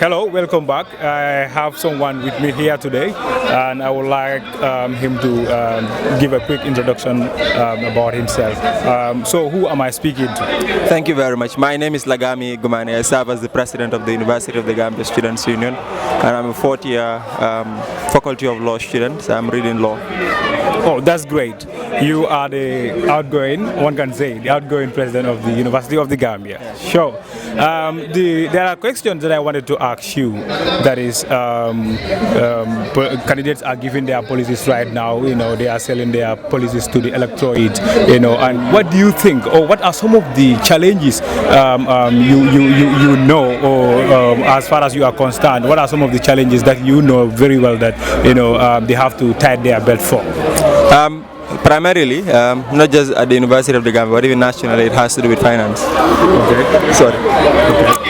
Hello, welcome back. I have someone with me here today, and I would like him to give a quick introduction about himself. So, who am I speaking to? Thank you very much. My name is Lagami Gumane. I serve as the president of the University of the Gambia Students Union, and I'm a fourth-year Faculty of Law student. I'm reading law. Oh, that's great. You are the outgoing, one can say, the outgoing president of the University of the Gambia. Sure. There are questions that I wanted to ask you. That is, candidates are giving their policies right now. They are selling their policies to the electorate. And what do you think, or what are some of the challenges or as far as you are concerned, what are some of the challenges that you know very well that they have to tie their belt for? Primarily, not just at the University of the Gambia, but even nationally, it has to do with finance. Okay. Sorry.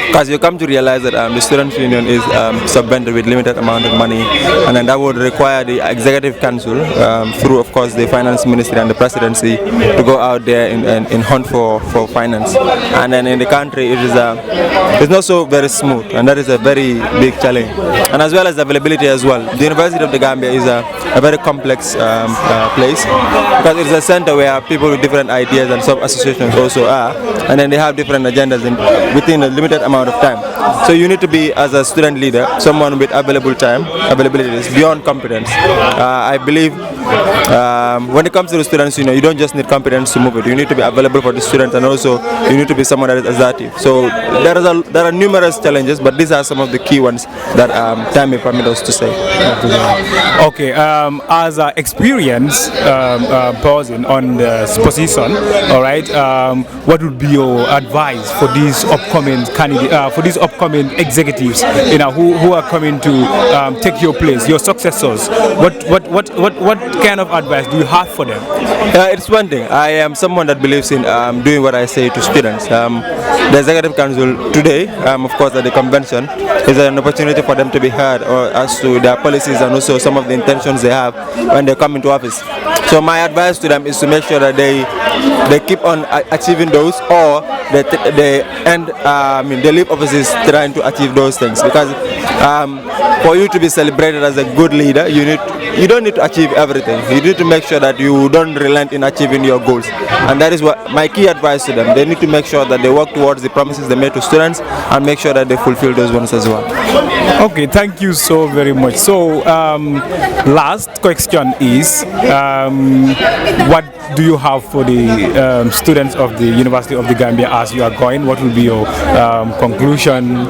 Because you come to realize that the Students' Union is subvented with limited amount of money, and then that would require the Executive Council, through, of course, the Finance Ministry and the Presidency, to go out there and hunt for finance. And then in the country, it's not so very smooth, and that is a very big challenge. And as well as availability as well. The University of the Gambia is a very complex place, because it's a center where people with different ideas and sub-associations also are, and then they have different agendas within a limited amount of time. So you need to be, as a student leader, someone with availability is beyond competence. I believe when it comes to the students, you don't just need competence to move it. You need to be available for the students, and also you need to be someone that is assertive. So there are numerous challenges, but these are some of the key ones that time may permit us to say. Okay, as an experienced person on this position, all right, what would be your advice for these upcoming for these upcoming executives, who are coming to take your place, your successors? What kind of advice do you have for them? It's one thing. I am someone that believes in doing what I say to students. The Executive Council today, of course, at the convention, is an opportunity for them to be heard as to their policies and also some of the intentions they have when they come into office. So my advice to them is to make sure that they keep on achieving those, or they leave offices trying to achieve those things. Because for you to be celebrated as a good leader, you don't need to achieve everything. You need to make sure that you don't relent in achieving your goals. And that is what my key advice to them. They need to make sure that they work towards the promises they made to students and make sure that they fulfill those ones as well. Okay, thank you so very much. So, last question is, what do you have for the students of the University of the Gambia as you are going? What will be your conclusion,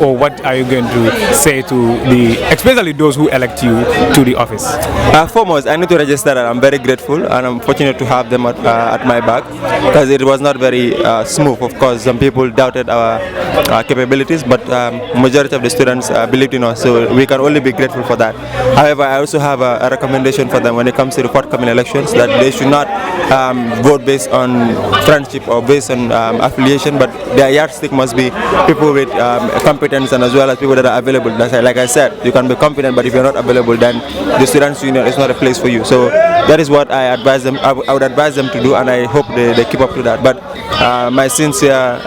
or what are you going to say to especially those who elect you to the office? Foremost, I need to register that I'm very grateful and I'm fortunate to have them at my back, because it was not very smooth. Of course, some people doubted our capabilities, but majority of the students believed in us, so we can only be grateful for that. However, I also have a recommendation for them when it comes to the forthcoming elections, that they should not vote based on friendship or based on affiliation, but their yardstick must be people with competence, and as well as people that are available. Like I said, you can be confident, but if you're not available, then the Students' Union is not a place for you. So that is what I advise them. I would advise them to do, and I hope they keep up to that. But my sincere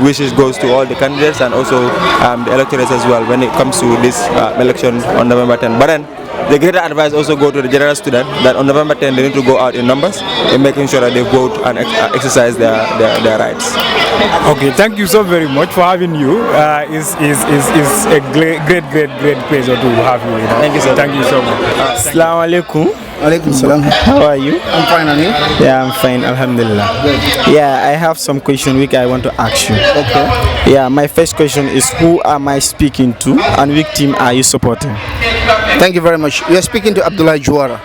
wishes goes to all the candidates and also the electorates as well when it comes to this election on November 10. But then the greater advice also go to the general student that on November 10 they need to go out in numbers in making sure that they vote and exercise their rights. Okay, thank you so very much for having you. It's a great pleasure to have you. Thank you, sir. Thank you so much. Assalamu alaikum. Alaikum salam. How are you? I'm fine, and you? Yeah, I'm fine, alhamdulillah. Yeah, I have some question which I want to ask you. Okay. Yeah, my first question is, who am I speaking to and which team are you supporting? Thank you very much. We are speaking to Abdullah Juara.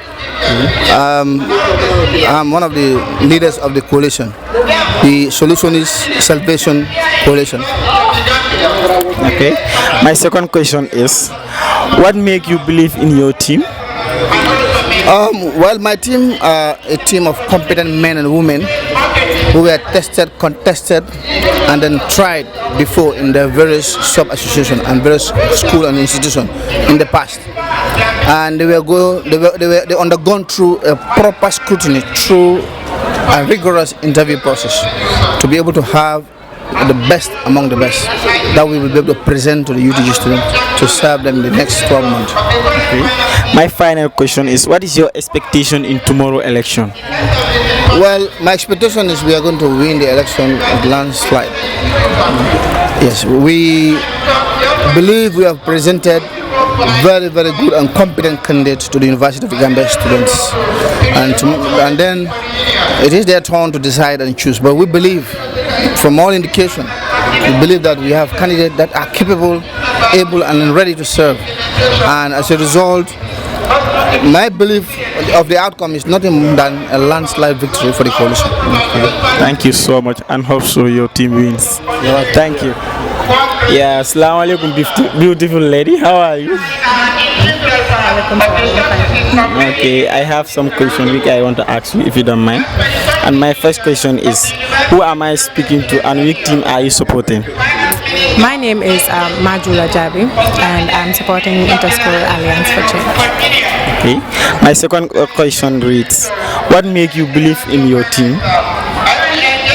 I'm one of the leaders of the coalition, the Solutionist Salvation Coalition. Okay. My second question is, what make you believe in your team? Well, my team are a team of competent men and women who were tested, contested, and then tried before in the various sub-associations and various school and institutions in the past. And they undergone through a proper scrutiny, through a rigorous interview process to be able to have the best among the best that we will be able to present to the UTG students to serve them in the next 12 months. Okay. My final question is, what is your expectation in tomorrow election? Well, my expectation is we are going to win the election with landslide. Yes, we believe we have presented very, very good and competent candidates to the University of the Gambia students, and then it is their turn to decide and choose. But we believe, from all indication, we believe that we have candidates that are capable, able, and ready to serve. And as a result, my belief of the outcome is nothing more than a landslide victory for the coalition. Okay. Thank you so much, and hope so your team wins. Thank you. Yeah, assalamu alaikum, beautiful lady. How are you? Okay, I have some questions which I want to ask you if you don't mind. And my first question is, who am I speaking to and which team are you supporting? My name is Majula Jabi, and I'm supporting Interschool Alliance for Change. Okay. My second question reads, what make you believe in your team?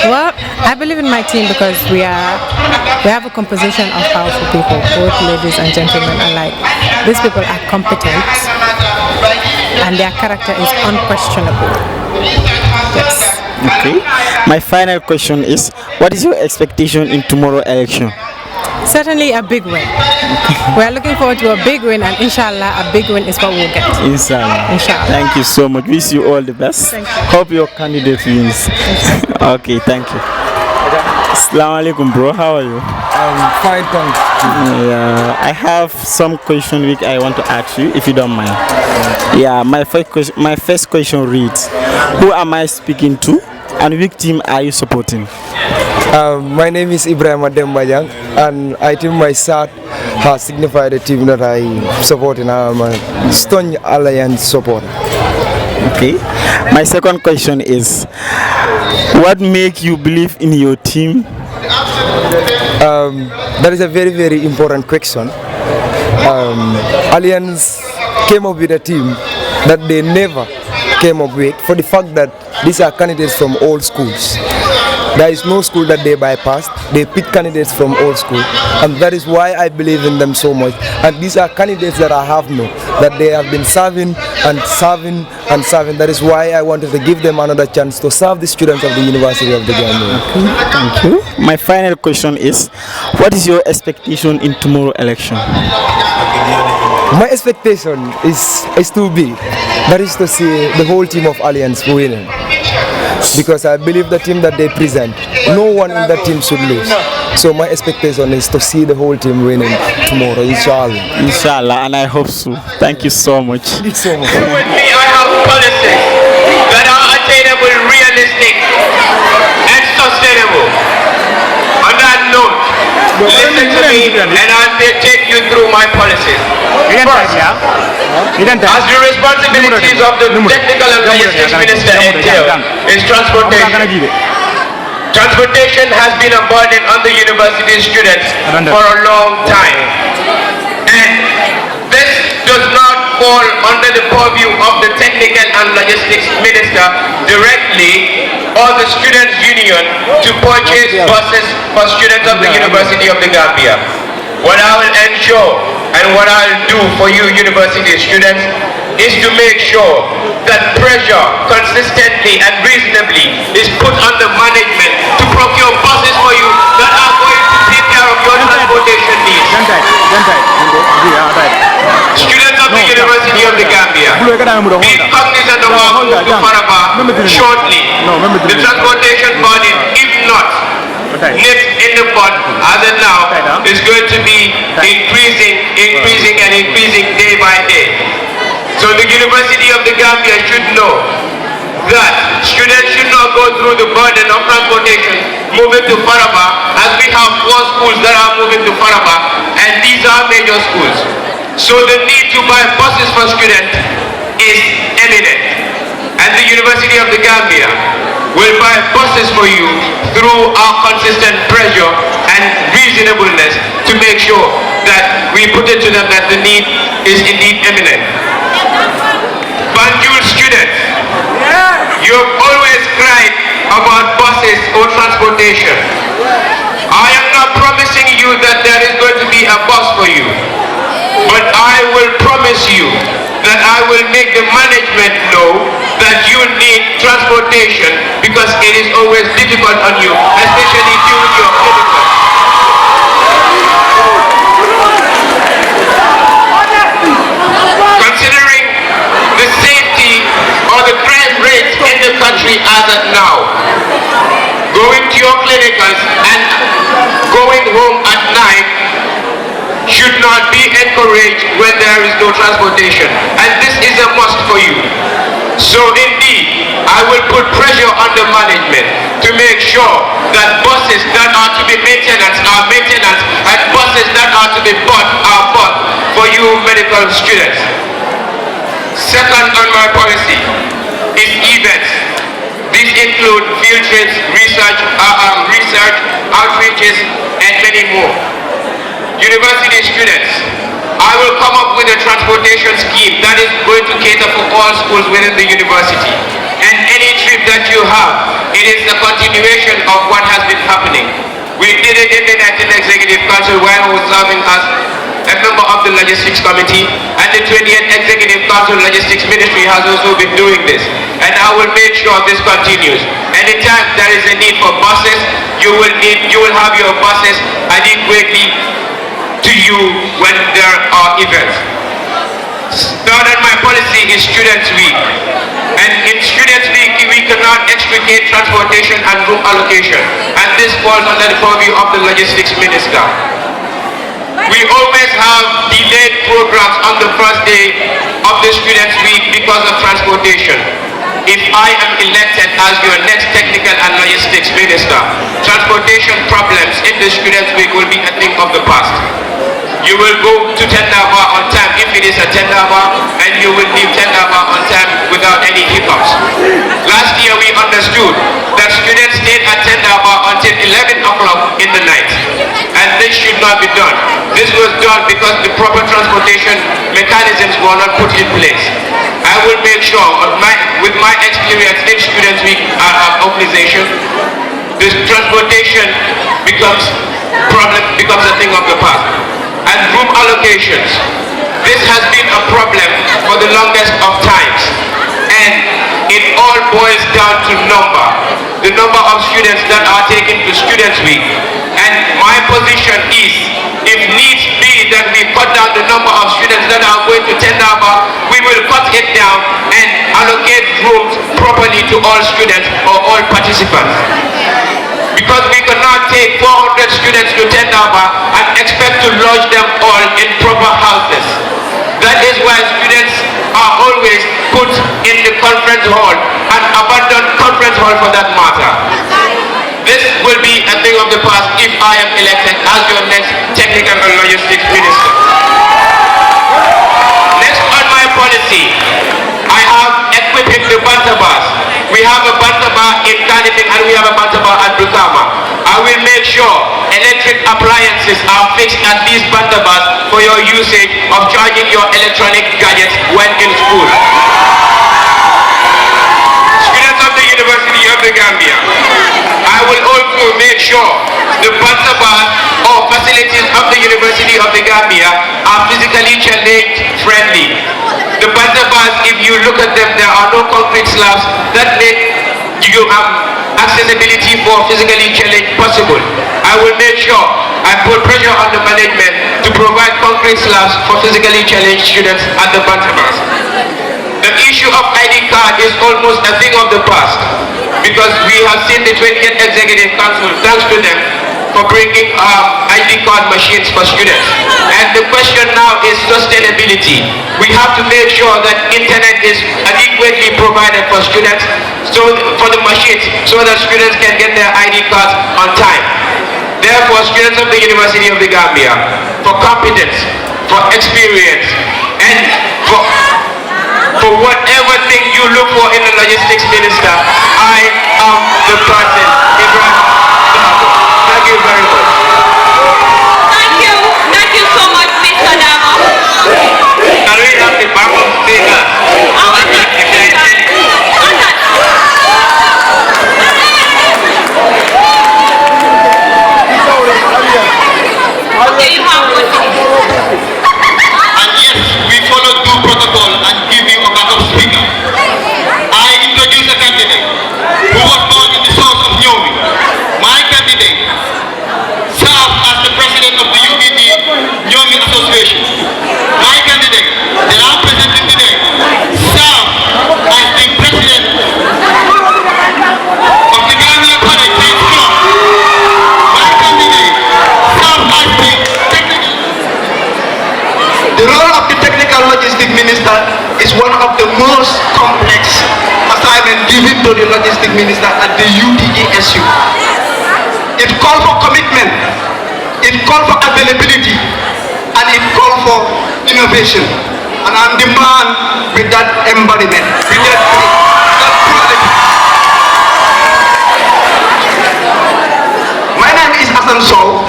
Well, I believe in my team because we have a composition of powerful people, both ladies and gentlemen alike. These people are competent, and their character is unquestionable. Yes. Okay. My final question is, what is your expectation in tomorrow election? Certainly a big win. We are looking forward to a big win, and inshallah, a big win is what we'll get. Inshallah. Inshallah. Thank you so much. Wish you all the best. Thank you. Hope your candidate wins. Okay, thank you. Assalamu alaikum, bro. How are you? I'm fine, thanks. Yeah, I have some question which I want to ask you, if you don't mind. Yeah, my first question reads, who am I speaking to, and which team are you supporting? My name is Ibrahim Adembajang, and I think my shirt has signified the team that I support, and I'm a Stone Alliance supporter. Okay. My second question is, what make you believe in your team? That is a very, very important question. Alliance came up with a team that they never came up with, for the fact that these are candidates from all schools. There is no school that they bypassed. They pick candidates from all school, and that is why I believe in them so much. And these are candidates that I have known, that they have been serving and serving and serving. That is why I wanted to give them another chance to serve the students of the University of the Gambia. Okay, thank you. My final question is, what is your expectation in tomorrow election? My expectation is to be, that is to see the whole team of Alliance winning. Because I believe the team that they present, no one in that team should lose. So my expectation is to see the whole team winning tomorrow, inshallah. Inshallah, and I hope so. Thank you so much. Thank you so much. With me, I have policies that are attainable, realistic, and sustainable. On that note, listen to me, and I'll take you through my policies. First, as the responsibilities of the technical and logistics minister entail is transportation. Transportation has been a burden on the university students for a long time. And this does not fall under the purview of the technical and logistics minister directly or the students union to purchase buses for students of the University of the Gambia. What I will ensure and what I'll do for you university students is to make sure that pressure consistently and reasonably is put on the management to procure buses for you that are going to take care of your transportation needs. Students of the University of the Gambia, be cognizant of our move to Faraba shortly. The transportation burden, if not nipped in the bud as of now, is going to be increasing day by day. So the University of the Gambia should know that students should not go through the burden of transportation moving to Faraba, as we have 4 schools that are moving to Faraba, and these are major schools. So the need to buy buses for students is eminent, and the University of the Gambia will buy buses for you through our consistent pressure and reasonableness to make sure that we put it to them that the need is indeed eminent. Banjul students, you have always cried about buses or transportation. you that there is going to be a bus for you. But I will promise you that I will make the management know that you need transportation because it is always difficult on you, especially during your clinical. Considering the safety or the crime rates in the country as of now, going to your clinicals and going home at night should not be encouraged when there is no transportation. And this is a must for you. So indeed, I will put pressure on the management to make sure that buses that are to be maintenance are maintenance and buses that are to be bought are bought for you medical students. Second on my policy is events. These include field trips, research, outreaches, and many more. University students, I will come up with a transportation scheme that is going to cater for all schools within the university. And any trip that you have, it is a continuation of what has been happening. We did it in the 19th Executive Council while I was serving as a member of the Logistics Committee, and the 20th Executive Council Logistics Ministry has also been doing this. And I will make sure this continues. Anytime there is a need for buses, you will have your buses adequately to you when there are events. Third on my policy is Students' Week. And in Students' Week, we cannot extricate transportation and room allocation. And this falls under the purview of the Logistics Minister. We always have delayed programs on the first day of the Students' Week because of transportation. If I am elected as your next technical and logistics minister, transportation problems in the Students' Week will be a thing of the past. You will go to Tendaba on time if it is a Tendaba, and you will leave Tendaba on time without any hiccups. Last year we understood that students stayed at Tendaba until 11 o'clock in the night, and this should not be done. This was done because the proper transportation mechanisms were not put in place. I will make sure, with my experience in Students' Week organization, this transportation becomes a thing of the past. And room allocations. This has been a problem for the longest of times. And it all boils down to the number of students that are taken to Students' Week. And my position is, if needs be that we cut down the number of students that are going to Tendaba, we will cut it down and allocate rooms properly to all students or all participants. Because we cannot take 400 students to Tendaba and expect to lodge them all in proper houses. That is why students are always put in the conference hall and abandoned conference hall for that matter. This will be a thing of the past if I am elected as your next technical and logistics minister. Next on my policy, I have equipping the bantabas. We have a bantaba in Kanifing and we have a bantaba at Brukama. I will make sure electric appliances are fixed at these bantabas for your usage of charging your electronic gadgets when in school. Students of the University of the Gambia, I will also make sure the bantabas or facilities of the University of the Gambia are physically challenged friendly. The bantabas, if you look at them, there are no concrete slabs that make you accessibility for physically challenged possible. I will make sure I put pressure on the management to provide concrete slabs for physically challenged students at the bantabas. The issue of ID card is almost a thing of the past because we have seen the 20th Executive Council, thanks to them, for bringing ID card machines for students. And the question now is sustainability. We have to make sure that internet is adequately provided for students, for the machines, so that students can get their ID cards on time. Therefore, students of the University of the Gambia, for competence, for experience, and for whatever thing you look for in a logistics minister, I am the person. Thank you very much. Thank you so much, Mr. Damo. Can we have the backup speaker? The role of the technical logistic minister is one of the most complex assignments given to the logistic minister at the Utg Su. It calls for commitment, it calls for availability, and it calls for innovation. And I'm the man with that embodiment, with that quality. My name is Hassan Sow,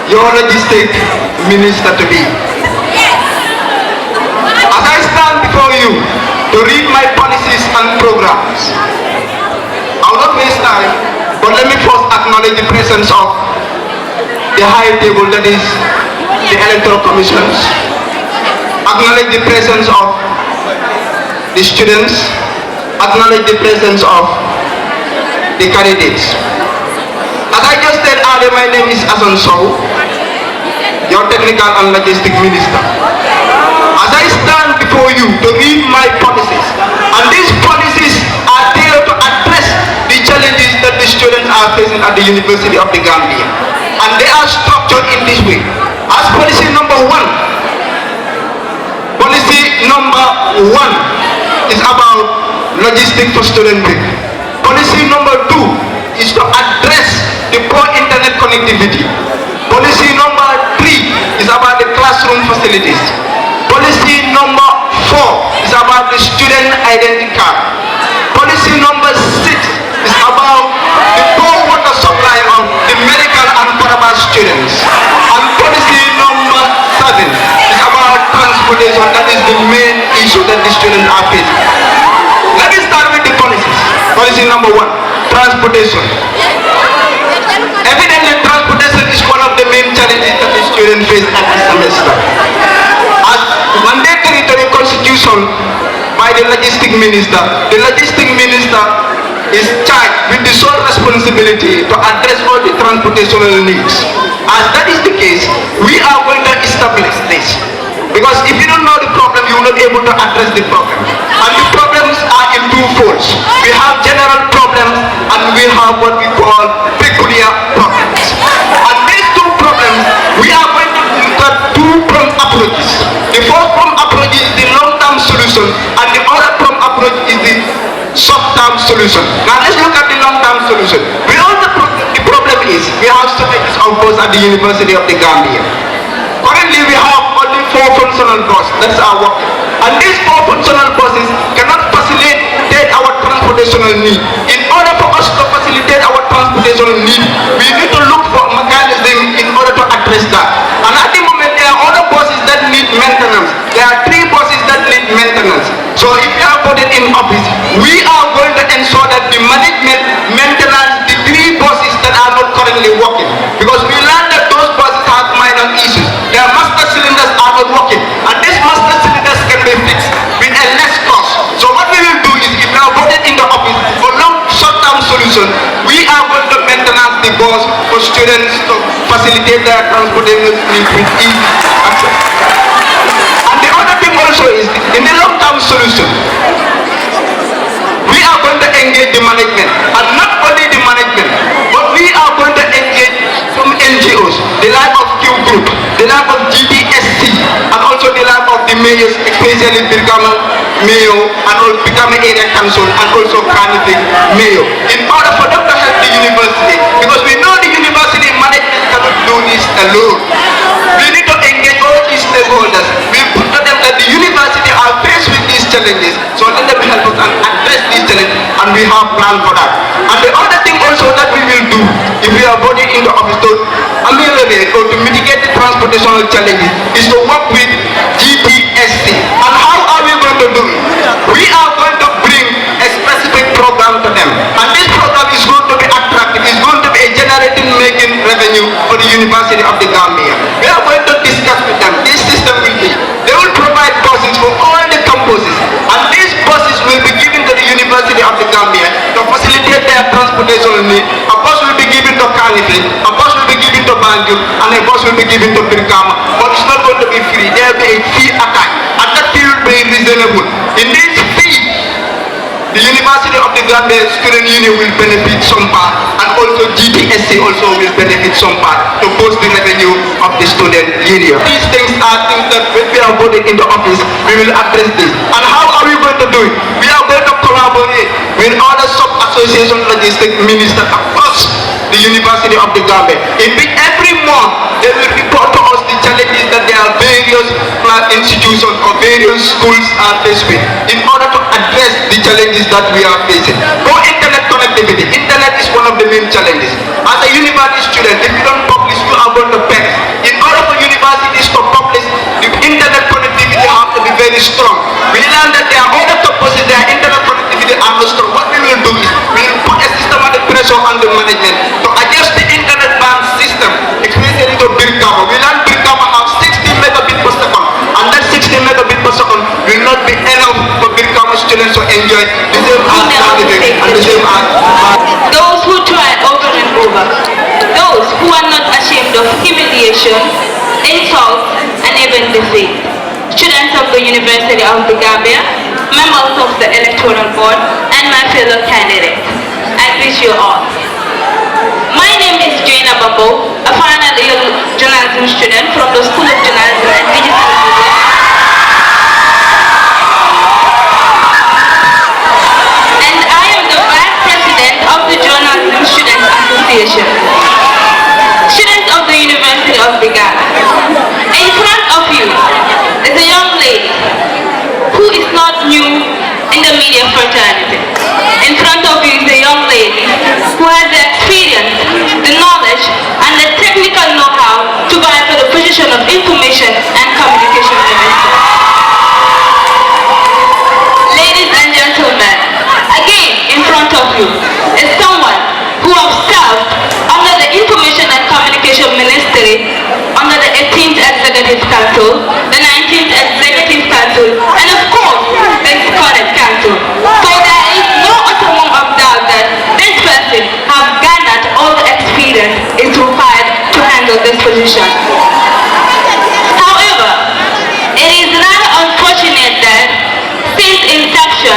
your logistic minister to be. As I stand before you to read my policies and programs, I will not waste time, but let me first acknowledge the presence of the high table, that is the electoral commissions, acknowledge the presence of the students, acknowledge the presence of the candidates. As I just said earlier, my name is Hassan Sow, your technical and logistic minister. As I stand before you to read my policies, and these policies are tailored to address the challenges that the students are facing at the University of the Gambia. And they are structured in this way. As policy number one is about logistics for student week. Policy number 2 is to address the poor internet connectivity. Policy number 3 is about the classroom facilities. Policy number 4 is about the student identity card. Policy number 6 is about the poor water supply of the medical and parabat students. And policy number 7 is about transportation. That is the main issue that the students are facing. Let me start with the policies. Policy number 1, transportation. Evidently, transportation is one of the main challenges that the students face at this semester. As mandatory to the constitution by the logistic minister is charged with the sole responsibility to address all the transportational needs. As that is the case, we are going to establish this. Because if you don't know the problem, you will not be able to address the problem. And the problems are in two folds. We have general problems and we have what we call peculiar problems. And these two problems, we are going to look at two-pronged approaches. The first pronged approach is the long-term solution, and the other pronged approach is the short-term solution. Now let's look at the long-term solution. We all know the problem is we have shortages of bus at the University of the Gambia. Currently we have only 4 functional buses. That's our work. And these 4 functional buses cannot facilitate our transportational need. In order for us to facilitate our transportational need, we need to look for mechanism in order to address that. And at the moment, there are other buses that need maintenance. There are 3 buses that need maintenance. So if you are put it in office, we are going to ensure that the management maintenance the 3 buses that are not currently working. Because we learned that those buses have minor issues. Their master cylinders are not working. And these master cylinders can be fixed with a less cost. So what we will do is, if we are voted in the office for short-term solution, we are going to maintenance the bus for students to facilitate their transportation needs with ease access. And the other thing also is, in the long-term solution, we are going to engage the management. And not only the management, but we are going to engage some NGOs, the like of Q Group, the like of GDSC, and also the like of the mayors, especially Birkama Mayor, and also Birkama Area Council, and also Carnegie Mayor, in order for them to help the university. Because we know the university management cannot do this alone. We need to engage all these stakeholders. We put to them that the university are faced with these challenges, so let them help us and address these challenges, and we have planned for that. And the other thing also that we will do, if we are voted in the office to ameliorate or to mitigate the transportational challenges, is to work with GDSC. And how are we going to do it? We are going to bring a specific program to them. And this program is going to be attractive. It's going to be a generating making revenue for the University of the Gambia. We are going to discuss with them. This system will be, they will provide buses for all the campuses. And these buses will be given to the University of the Gambia to facilitate their transportation need. A bus will be given to Carnegie, a bus will be given to Banjul, and a bus will be given to Birkama. But it's not going to be free. There will be a fee attached. And that fee will be reasonable. In this fee, the University of the Gambia Student Union will benefit some part, and also GDSC also will benefit some part to boost the revenue of the student union. These things are things that are voted in the office, we will address this. And how are we going to do it? We are going to collaborate with other sub-association logistic ministers across the University of the Gambia, in which every month they will report to us the challenges that there are various institutions or various schools are faced with in order to address the challenges that we are facing. For internet connectivity, internet is one of the main challenges. As a university student, if you don't publish, you are going to perish. In order for universities to publish, the internet connectivity has to be very strong. We learned that there are other purposes, their internet connectivity are not strong. What we will do is, we will put a systematic pressure on the management to adjust the internet band system, especially to Birkama. We learned Birkama have 60 megabit per second, and that 60 megabit per second will not be enough for Birkama students to enjoy the same as and the same as those who try over and over, those who are not ashamed of humiliation, insult, and even defeat. Students of the University of the Gambia, members of the Electoral Board, and my fellow candidates, I greet you all. My name is Jaina Babo, a final year journalism student from the School of Journalism and Digital Media. And I am the Vice President of the Journalism Students Association. Students of the University of the Gambia. In front of you is a young lady who is not new in the media fraternity. In front of you is a young lady who has the experience, the knowledge, and the technical know-how to vie for the position of Information and Communication Minister. Ladies and gentlemen, again in front of you is someone who has served under the Information and Communication Ministry, under the 18th Executive Council, the 19th Executive Council, and of course, the current Council. So there is no autumn of doubt that this person has garnered all the experience is required to handle this position. However, it is rather unfortunate that since inception,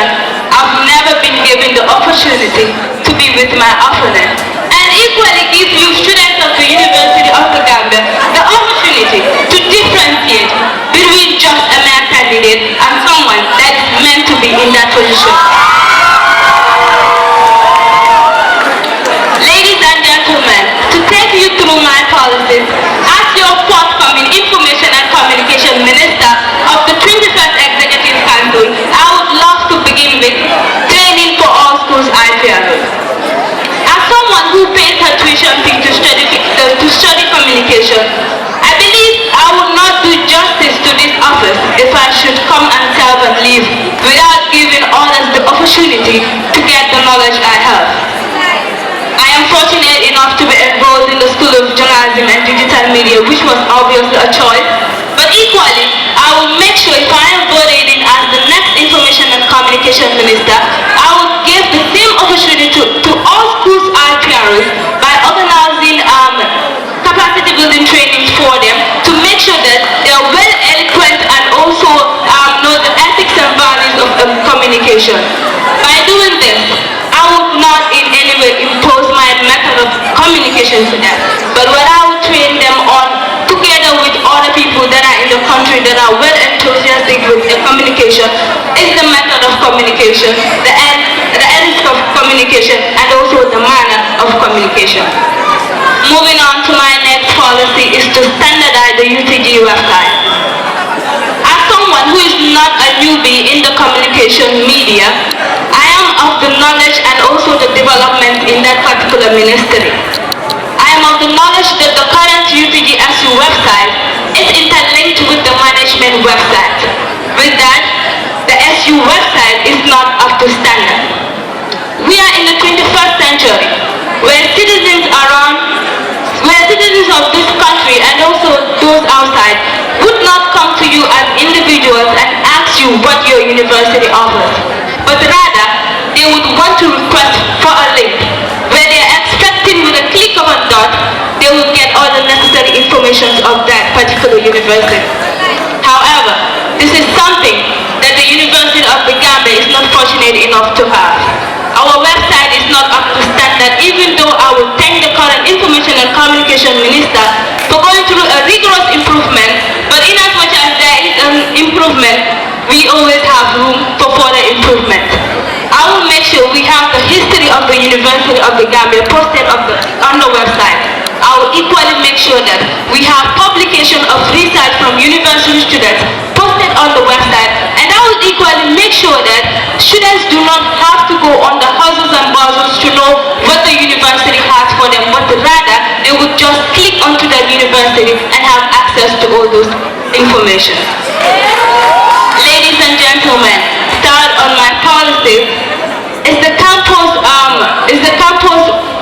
I've never been given the opportunity to be with my opponent, and equally give you students of the University of the Gambia the opportunity to differentiate between just a mere candidate and someone that is meant to be in that position. Ladies and gentlemen, to take you through my policies, as your forthcoming Information and Communication Minister of the 21st Executive Council, I would love to begin with training for all schools IPR. As someone who pays her tuition fee to study communication, I believe I would not do justice to this office if I should come and serve and leave without giving others the opportunity to get the knowledge I have. I am fortunate enough to be enrolled in the School of Journalism and Digital Media, which was obviously a choice, but equally, I will make sure if I am voted in as the next Information and Communication Minister, I will give the same opportunity to all schools RPRs by organizing capacity building trainings for them to make sure that they are well eloquent and also know the ethics and values of communication. By doing this, I would not in any way impose my method of communication to them, but what I would train them on together with other people that are in the country that are well enthusiastic with the communication is the method of communication, the ethics of communication, and also the manner of communication. Moving on to my next policy is to standardize the UTG website. As someone who is not a newbie in the communication media, I am of the knowledge and also the development in that particular ministry. I am of the knowledge that the current UTG Su website is interlinked with the management website. With that, the SU website is not up to standard. We are in the 21st century, where citizens of this country and also those outside would not come to you as individuals and ask you what your university offers, but rather they would want to request for a link where they are expecting with a click of a dot they will get all the necessary information of that particular university. However, this is something that the University of the Gambia is not fortunate enough to have. Our website is not up to standard, even though I would thank the current Information and Communication Minister for going through a rigorous improvement, but in as much as there is we always have room for further improvement. I will make sure we have the history of the University of the Gambia posted on the website. I will equally make sure that we have publication of research from university students posted on the website, and I will equally make sure that students do not have to go on the hustles and bustles to know what the university has for them, but rather they would just click onto the university and have access to all those information. Ladies and gentlemen, start on my policy is the campus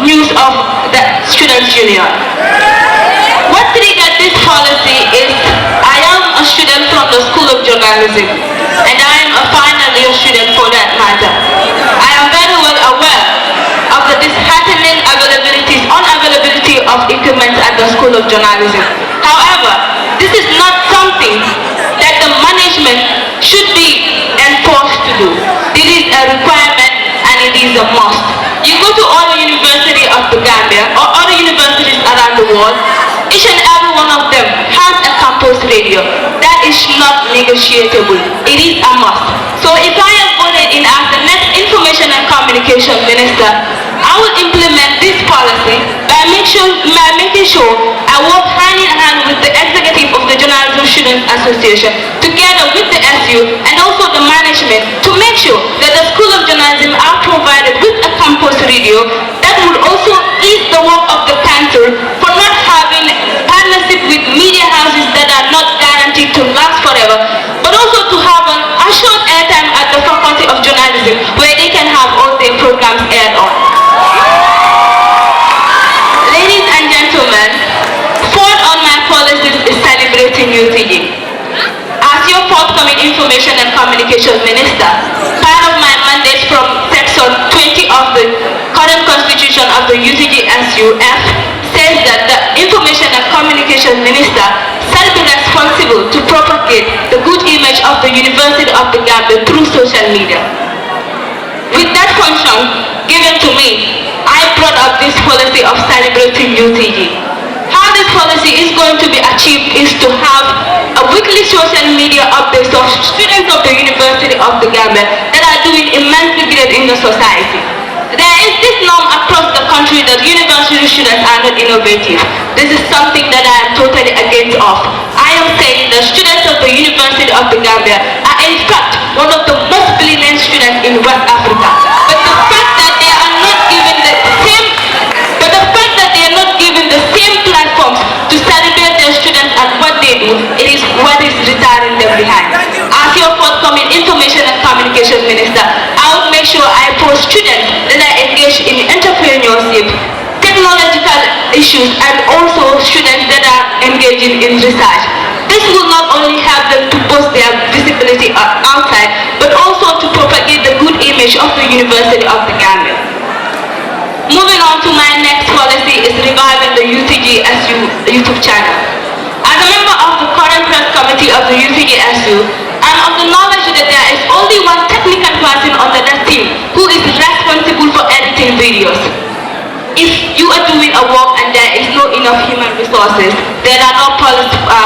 news of the Students' Union. What triggered this policy is I am a student from the School of Journalism, and I am a final year student for that matter. I am very well aware of the disheartening unavailability of equipment at the School of Journalism. However, this is not something that the management should be enforced to do. It is a requirement and it is a must. You go to all the universities of the Gambia or other universities around the world, each and every one of them has a campus radio. That is not negotiable. It is a must. So if I am voted in as the next Information and Communication Minister, I will implement this policy by making sure I work hand in hand with the executive of the Journalism Students Association, together with the SU and also the management, to make sure that the School of Journalism are provided with a campus radio that would also ease the work of the council for not having partnership with media houses that are not guaranteed to last forever, but also to have an assured airtime at the Faculty of Journalism where they can have all their programs aired on. Ladies and gentlemen, fourth on my policies is celebrating UTG. As your forthcoming Information and Communication Minister, part of my mandate from Section 20 of the current Constitution of the UTG SUF says that the Information and Communication Minister shall be responsible to propagate the good image of the University of the Gambia through social media. With that function given to me, I brought up this policy of celebrating UTG. How this policy is going to be achieved is to have a weekly social media updates of students of the University of the Gambia that are doing immensely great in the society. There is this norm across the country that university students are not innovative. This is something that I am totally against of. I am saying that students of the University of the Gambia are in fact one of the most brilliant students in West Africa. But the fact that they are not given the same platforms to celebrate their students and what they do, it is what is retiring them behind. As your forthcoming Information and Communication Minister, I will make sure I post students that are engaged in entrepreneurship, technological issues, and also students that are engaging in research. This will not only help them to boost their visibility outside, but also to propagate the good image of the University of the Gambia. Moving on to my next policy is reviving the UTG SU YouTube channel. As a member of the current press committee of the UTG SU, I'm of the knowledge that there is only one technical person on that team who is responsible for editing videos. If you are doing a work and there is no enough human resources, there are no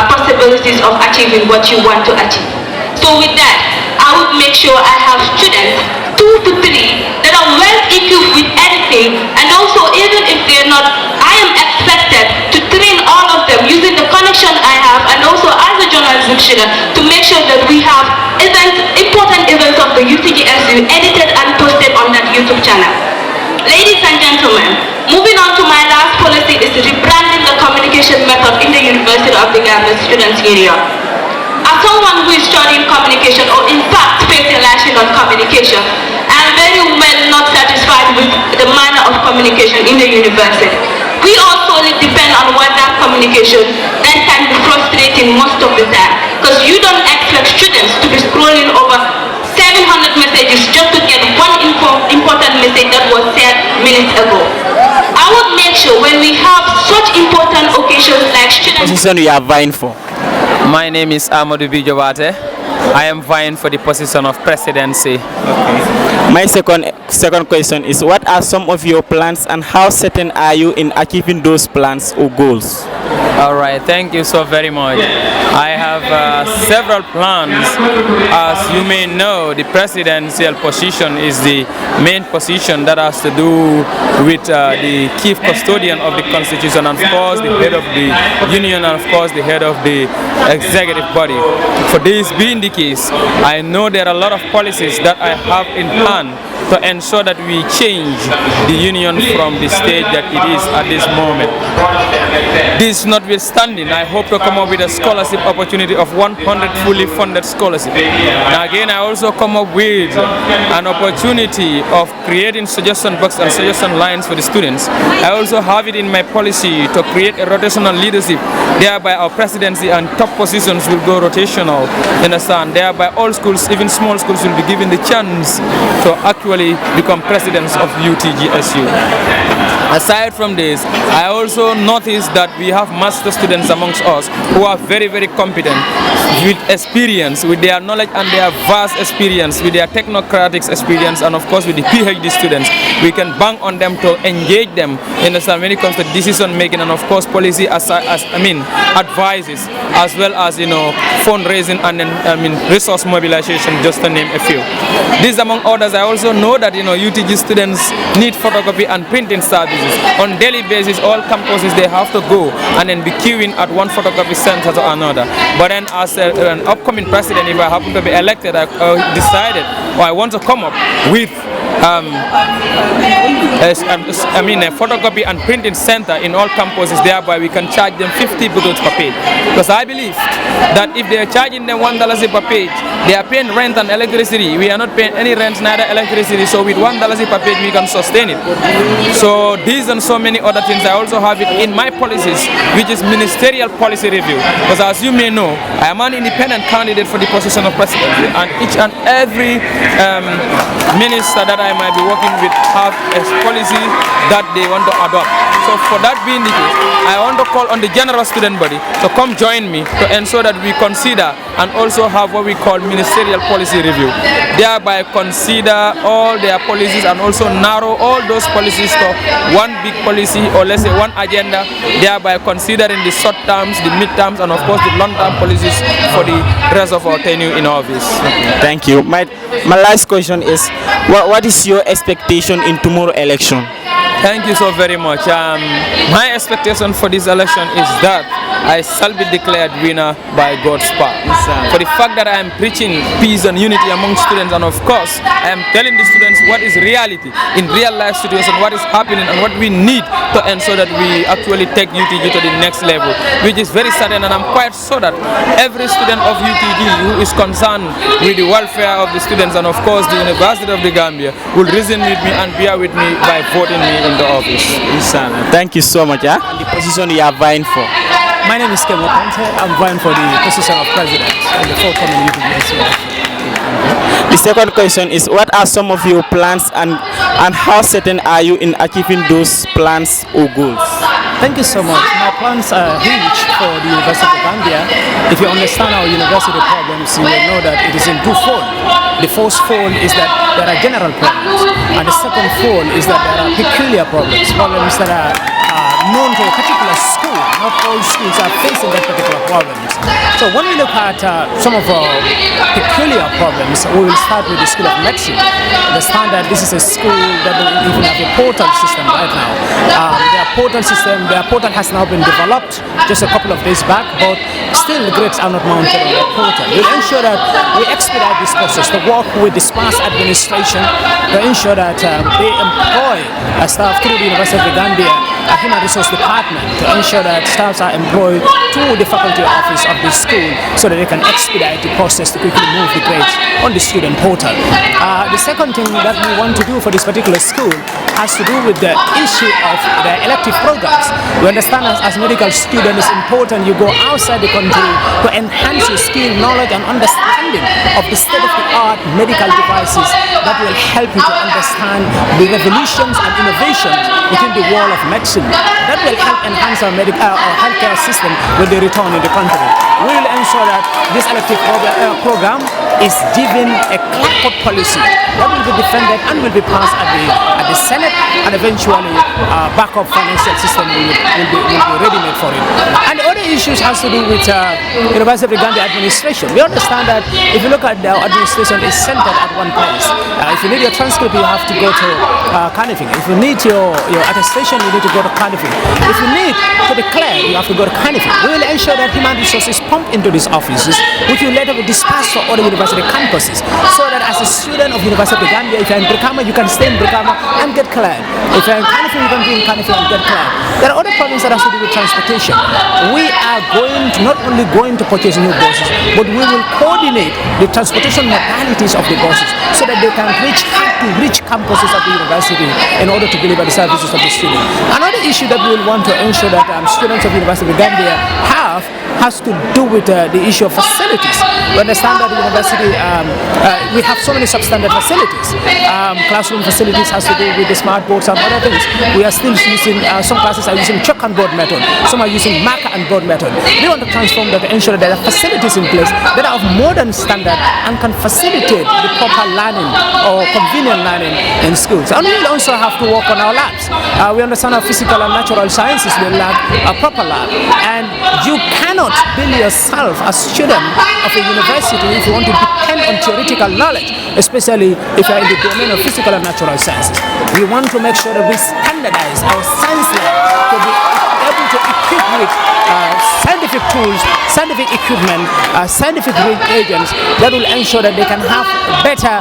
possibilities of achieving what you want to achieve. So with that, I would make sure I have students, 2 to 3, that are well equipped with editing, and also even if they're not, I am expected to train all of them using the connection I have and also as a journalism student to make sure that we have important events of the UTGSU edited and posted on that YouTube channel. Ladies and gentlemen, moving on to my last policy is rebranding the communication method in the University of the Gambia Students' Union. As someone who is studying communication, or in fact specializing on communication, I am very well not satisfied with the manner of communication in the university. We all solely depend on WhatsApp communication that can be frustrating most of the time, because you don't expect students to be scrolling over 700 messages just to get one important message that was said minutes ago. I would make sure when we have such important occasions like students... Position you are vying for? My name is Amadou Bijawate. I am vying for the position of presidency. Okay. My second question is, what are some of your plans and how certain are you in achieving those plans or goals? All right, thank you so very much. I have several plans. As you may know, the presidential position is the main position that has to do with the chief custodian of the constitution, and of course the head of the union, and of course the head of the executive body. For this being the case, I know there are a lot of policies that I have in hand to ensure that we change the union from the state that it is at this moment. This notwithstanding, I hope to come up with a scholarship opportunity of 100 fully funded scholarship. Now again, I also come up with an opportunity of creating suggestion box and suggestion lines for the students. I also have it in my policy to create a rotational leadership, thereby our presidency and top positions will go rotational, understand? Thereby all schools, even small schools, will be given the chance to actually become presidents of Utg Su. Aside from this, I also noticed that we have master students amongst us who are very, very competent, with experience, with their knowledge and their vast experience, with their technocratic experience, and of course with the PhD students. We can bank on them to engage them in when it comes to decision making, and of course policy advices, as well as fundraising and resource mobilization, just to name a few. These among others, I also know that UTG students need photocopy and printing services. On daily basis, all campuses, they have to go and then be queuing at one photocopy center to another. But then as an upcoming president, if I happen to be elected, I decided, I want to come up with a photocopy and printing center in all campuses. Thereby we can charge them 50 bucks per page, because I believe that if they are charging them $1 per page, they are paying rent and electricity. We are not paying any rent, neither electricity, so with $1 per page we can sustain it. So these and so many other things, I also have it in my policies, which is ministerial policy review, because as you may know, I am an independent candidate for the position of president, and each and every minister that I might be working with have a policy that they want to adopt. So for that being the case, I want to call on the general student body to come join me to ensure that we consider and also have what we call ministerial policy review, thereby consider all their policies and also narrow all those policies to one big policy, or let's say one agenda, thereby considering the short terms, the mid terms, and of course the long term policies for the rest of our tenure in office. Thank you. My last question is, what is your expectation in tomorrow's election? Thank you so very much. My expectation for this election is that I shall be declared winner by God's power. For the fact that I am preaching peace and unity among students, and of course I am telling the students what is reality in real life situation, what is happening and what we need to ensure that we actually take UTG to the next level, which is very certain, and I'm quite sure that every student of UTG who is concerned with the welfare of the students and of course the University of the Gambia will reason with me and bear with me by voting me in the office. Thank you so much. And the position you are vying for? My name is Kevin Conte. I'm vying for the position of president in the forthcoming UTG Su. The second question is, what are some of your plans and how certain are you in achieving those plans or goals? Thank you so much. My plans are huge for the University of Gambia. If you understand our university problems, you will know that it is in twofold. The first fold is that there are general problems, and the second fold is that there are peculiar problems that are known to a particular school. Not all schools are facing that particular problems. So when we look at some of our peculiar problems, we will start with the School of Medicine. Understand that this is a school that doesn't even have a portal system right now. Their portal has now been developed just a couple of days back, but still the grades are not mounted on the portal. We'll ensure that we expedite this process to work with the sparse administration to ensure that they employ staff through the University of the Gambia, a human resource department, to ensure that staffs are employed through the faculty office of the school so that they can expedite the process to quickly move the grades on the student portal. The second thing that we want to do for this particular school has to do with the issue of the elective programs. We understand as medical students, it's important you go outside the country to enhance your skill, knowledge and understanding of the state-of-the-art medical devices that will help you to understand the revolutions and innovations within the world of medicine. That will help enhance our healthcare system when they return in the country. We will ensure that this elective program is given a clear-cut policy that will be defended and will be passed at the Senate, and eventually backup financial system will be ready-made for it. And the other issues has to do with University of the Gambia administration. We understand that if you look at the administration, it's centered at one place. If you need your transcript, you have to go to Carnifing. If you need your attestation, you need to go to Carnifing. If you need to declare, you have to go to Carnifing. We will ensure that human resources pump into these offices, which will later be dispersed for other university campuses, so that as a student of University of the Gambia, if you're in Brikama, you can stay in Brikama and get cleared. If you're in Carnifing, you can be in Carnifing and get cleared. There are other problems that have to do with transportation. We are not only going to purchase new buses, but we will coordinate the transportation modalities of the buses so that they can reach campuses of the university in order to deliver the services of the student. Another issue that we will want to ensure that students of the University of Gambia has to do with the issue of facilities. We understand that the university, we have so many substandard facilities. Classroom facilities has to do with the smart boards and other things. We are still using, some classes are using chalk and board method, some are using marker and board method. We want to transform that to ensure that there are facilities in place that are of modern standard and can facilitate the proper learning or convenient learning in schools. And we will also have to work on our labs. We understand our physical and natural sciences will lack a proper lab, and you cannot build yourself as a student of a university if you want to depend on theoretical knowledge, especially if you're in the domain of physical and natural sciences. We want to make sure that we standardize our science lab to be able to equip with scientific tools, scientific equipment, scientific reagents that will ensure that they can have better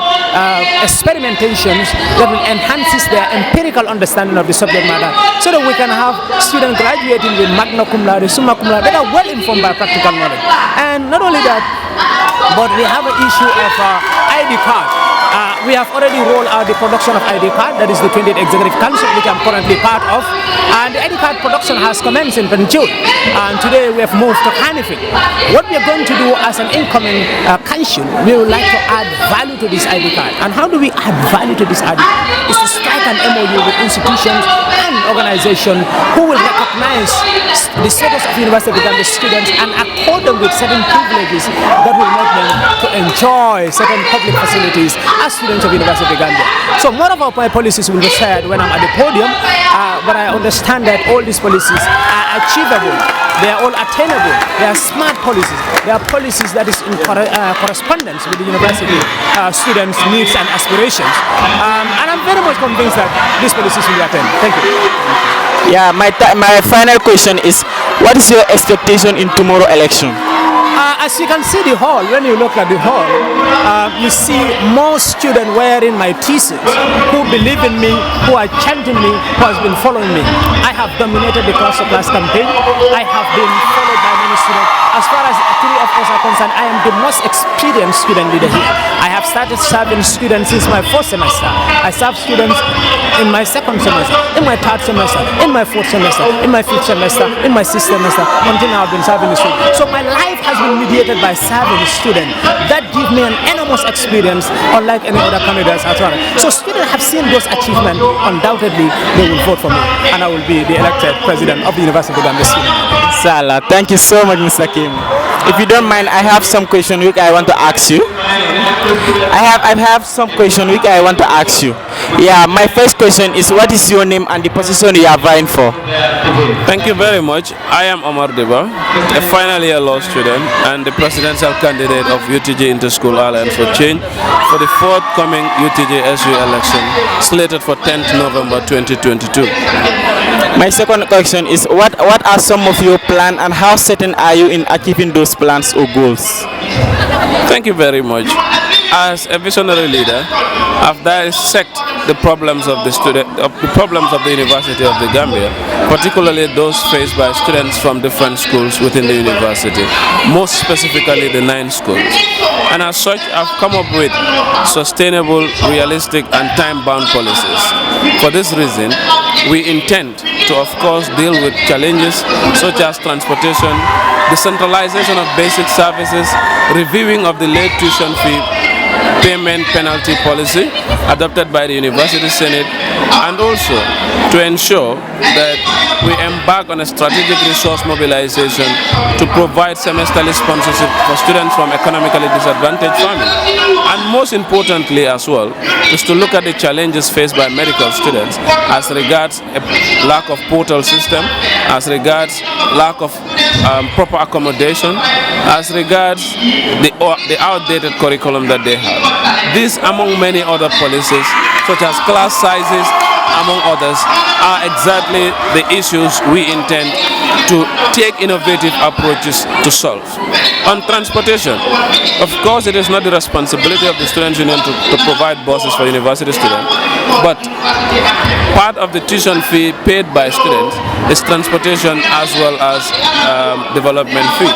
experimentations that will enhance their empirical understanding of the subject matter, so that we can have students graduating with magna cum laude, summa cum laude, that are well informed by practical knowledge. And not only that, but we have an issue of ID card. We have already rolled out the production of ID card, that is the 20th Executive Council, which I'm currently part of. And the ID card production has commenced in June. And today we have moved to Carnifing. What we are going to do as an incoming council, we would like to add value to this ID card. And how do we add value to this ID card? Is to strike an MOU with institutions and organizations who will recognize the status of University of the Gambia students and accord them with certain privileges that will make them to enjoy certain public facilities as students of University of the Gambia. So more of our policies will be shared when I'm at the podium, but I understand that all these policies are achievable. They are all attainable. They are smart policies. They are policies that is in correspondence with the university students' needs and aspirations. And I'm very much convinced that these policies will be attained. Thank you. Yeah, my final question is, what is your expectation in tomorrow election? As you can see the hall, when you look at the hall, you see more students wearing my t-shirts who believe in me, who are chanting me, who has been following me. I have dominated the class campaign. I have been followed by many students. As far as three of us are concerned, I am the most experienced student leader here. I have started serving students since my first semester. I serve students in my second semester, in my third semester, in my fourth semester, in my fifth semester, in my sixth semester, until now I've been serving the students. So my life has been mediated by serving the student. That gives me an enormous experience, unlike any other candidates at all. So students have seen those achievements. Undoubtedly, they will vote for me, and I will be the elected president of the University of the Gambia. Salah, thank you so much, Mr. Kim. If you don't mind, I have some question which I want to ask you. I have some question which I want to ask you. Yeah, my first question is, what is your name and the position you are vying for? Thank you very much. I am Omar Deba, a final year law student and the presidential candidate of Utg Inter-School Alliance for Change for the forthcoming Utg SU election slated for 10th November 2022. My second question is, what are some of your plans and how certain are you in achieving those plans or goals? Thank you very much. As a visionary leader, I've dissected the problems of the University of the Gambia, particularly those faced by students from different schools within the university, most specifically the 9 schools. And as such, I've come up with sustainable, realistic and time-bound policies. For this reason, we intend to, of course, deal with challenges such as transportation, decentralization of basic services, reviewing of the late tuition fee payment penalty policy adopted by the University Senate, and also to ensure that we embark on a strategic resource mobilization to provide semesterly sponsorship for students from economically disadvantaged families. And most importantly as well, is to look at the challenges faced by medical students as regards a lack of portal system, as regards lack of proper accommodation, as regards the outdated curriculum that they have. These, among many other policies, such as class sizes, among others, are exactly the issues we intend to take innovative approaches to solve. On transportation, of course, it is not the responsibility of the Students' Union to provide buses for university students, but part of the tuition fee paid by students is transportation as well as development fee.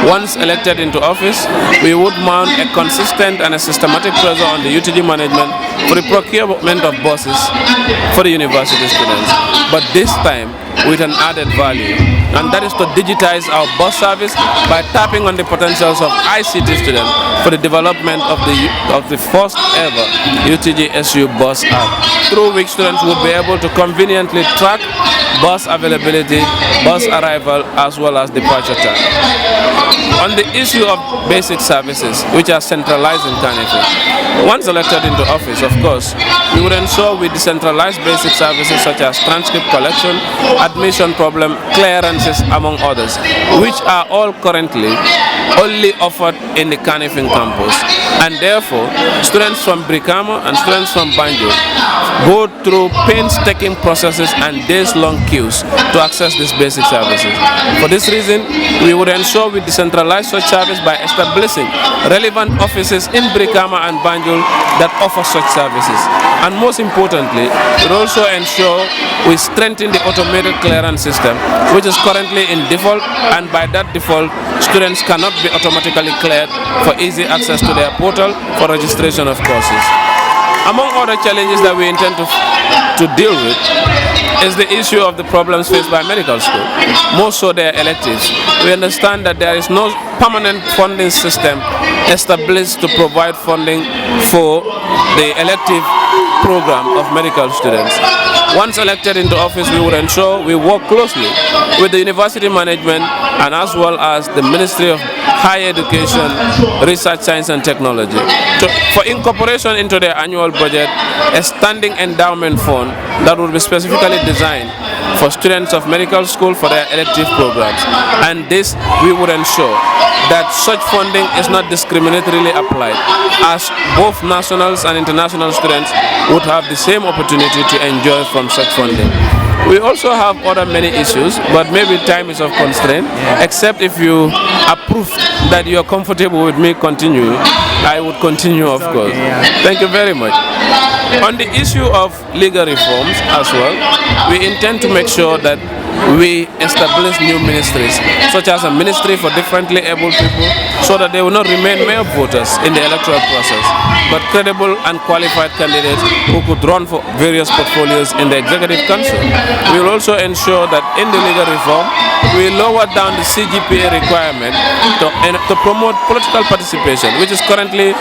Once elected into office, we would mount a consistent and a systematic pressure on the UTG management for the procurement of buses for the university students, but this time with an added value, and that is to digitize our bus service by tapping on the potentials of ICT students for the development of the first ever UTG Su bus app, through which students will be able to conveniently track bus availability, bus arrival, as well as departure time. On the issue of basic services, which are centralized in Kanifing, once elected into office, of course, we would ensure we decentralize basic services such as transcript collection, admission problem clearances, among others, which are all currently only offered in the Kanifing campus. And therefore, students from Brikama and students from Banjul go through painstaking processes and days-long queues to access these basic services. For this reason, we would ensure we decentralize such service by establishing relevant offices in Brikama and Banjul that offer such services. And most importantly, we would also ensure we strengthen the automated clearance system, which is currently in default, and by that default, students cannot be automatically cleared for easy access to their portal for registration of courses. Among other challenges that we intend to deal with is the issue of the problems faced by medical school, more so their electives. We understand that there is no permanent funding system established to provide funding for the elective program of medical students. Once elected into office, we will ensure we work closely with the university management and as well as the Ministry of Higher Education, Research, Science and Technology for incorporation into their annual budget a standing endowment fund that will be specifically designed for students of medical school for their elective programs. And this, we would ensure that such funding is not discriminatorily applied, as both nationals and international students would have the same opportunity to enjoy from such funding. We also have other many issues, but maybe time is of constraint, except if you approve that you are comfortable with me continuing, I would continue, of course. Thank you very much. On the issue of legal reforms as well, we intend to make sure that we establish new ministries, such as a ministry for differently able people, so that they will not remain mere voters in the electoral process, but credible and qualified candidates who could run for various portfolios in the Executive Council. We will also ensure that in the legal reform, we lower down the CGPA requirement to promote political participation, which is currently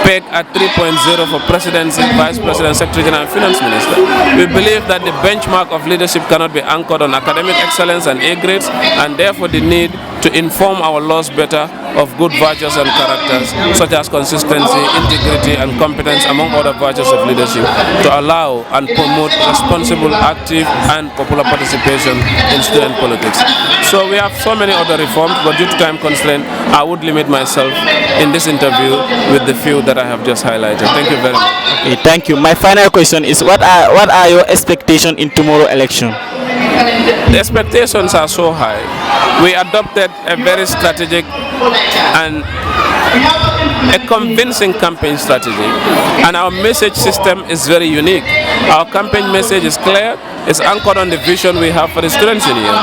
pegged at 3.0 for Presidency, Vice President, Secretary General and Finance Minister. We believe that the benchmark of leadership cannot be anchored on academic excellence and A grades, and therefore the need to inform our laws better of good virtues and characters, such as consistency, integrity, and competence, among other virtues of leadership, to allow and promote responsible, active, and popular participation in student politics. So we have so many other reforms, but due to time constraint, I would limit myself in this interview with the few that I have just highlighted. Thank you very much. Okay, thank you. My final question is, what are your expectations in tomorrow's election? The expectations are so high. We adopted a very strategic and a convincing campaign strategy, and our message system is very unique. Our campaign message is clear, it's anchored on the vision we have for the Students' Union,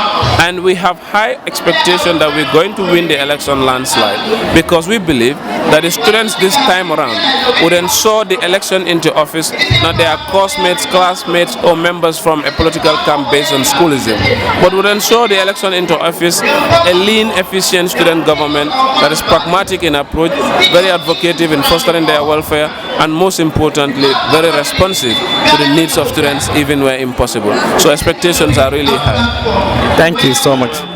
and we have high expectation that we're going to win the election landslide, because we believe that the students this time around would ensure the election into office, not their course-mates, classmates, or members from a political camp based on schoolism, but would ensure the election into office a lean, efficient student government that is pragmatic in approach, very very advocative in fostering their welfare, and most importantly, very responsive to the needs of students even where impossible. So expectations are really high. Thank you so much.